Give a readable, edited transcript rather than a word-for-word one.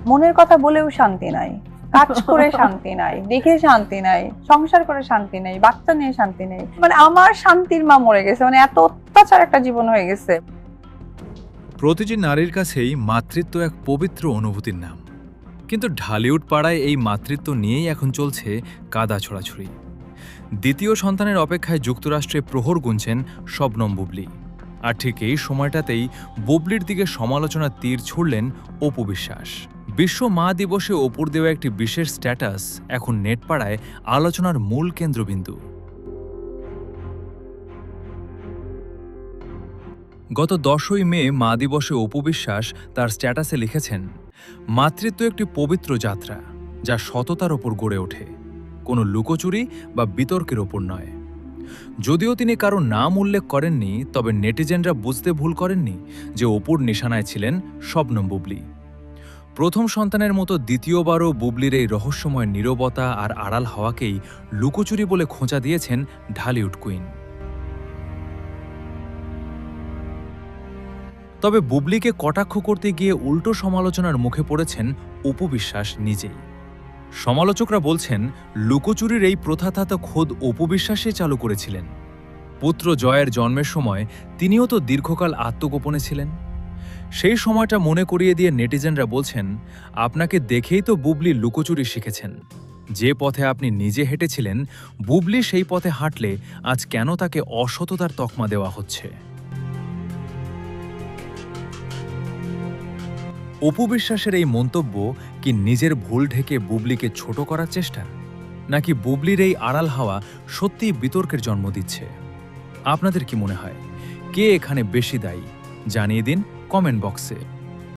মনের কথা বলেও শান্তি নাই, কাজ করে শান্তি নাই, দেখে শান্তি নাই, সংসার করে শান্তি নাই, বাচ্চা নিয়ে শান্তি নেই। মানে আমার শান্তির মা মরে গেছে, মানে এত অত্যাচার একটা জীবন হয়ে গেছে। প্রতিটি নারীর কাছেই মাতৃত্ব এক পবিত্র অনুভূতির নাম, কিন্তু ঢালিউড পাড়ায় এই মাতৃত্ব নিয়েই এখন চলছে কাদা ছোড়াছুড়ি। দ্বিতীয় সন্তানের অপেক্ষায় যুক্তরাষ্ট্রে প্রহর গুনছেন শবনম বুবলী। আর ঠিক এই সময়টাতেই বুবলির দিকে সমালোচনার তীর ছুড়লেন অপু বিশ্বাস। বিশ্ব মা দিবসে অপুর দেওয়া একটি বিশেষ স্ট্যাটাস এখন নেটপাড়ায় আলোচনার মূল কেন্দ্রবিন্দু। গত 10ই মে মা দিবসে অপু বিশ্বাস তার স্ট্যাটাসে লিখেছেন, মাতৃত্ব একটি পবিত্র যাত্রা যা সততার ওপর গড়ে ওঠে, কোনো লুকোচুরি বা বিতর্কের ওপর নয়। যদিও তিনি কারো নাম উল্লেখ করেননি, তবে নেটিজেনরা বুঝতে ভুল করেননি যে অপুর নিশানায় ছিলেন শবনম বুবলী। প্রথম সন্তানের মতো দ্বিতীয়বারও বুবলির এই রহস্যময় নীরবতা আর আড়াল হওয়াকেই লুকোচুরি বলে খোঁচা দিয়েছেন ঢালিউড কুইন। তবে বুবলিকে কটাক্ষ করতে গিয়ে উল্টো সমালোচনার মুখে পড়েছেন অপু বিশ্বাস নিজেই। সমালোচকরা বলছেন, লুকোচুরির এই প্রথা তো খোদ অপু বিশ্বাসই চালু করেছিলেন। পুত্র জয়ের জন্মের সময় তিনিও তো দীর্ঘকাল আত্মগোপনে ছিলেন। সেই সময়টা মনে করিয়ে দিয়ে নেটিজেনরা বলছেন, আপনাকে দেখেই তো বুবলি লুকোচুরি শিখেছেন। যে পথে আপনি নিজে হেঁটেছিলেন, বুবলি সেই পথে হাঁটলে আজ কেন তাকে অসততার তকমা দেওয়া হচ্ছে? অপু বিশ্বাসের এই মন্তব্য কি নিজের ভুল ঢেকে বুবলিকে ছোট করার চেষ্টা, নাকি বুবলির এই আড়াল হাওয়া সত্যিই বিতর্কের জন্ম দিচ্ছে? আপনাদের কি মনে হয়, কে এখানে বেশি দায়ী? জানিয়ে দিন কমেন্ট বক্সে।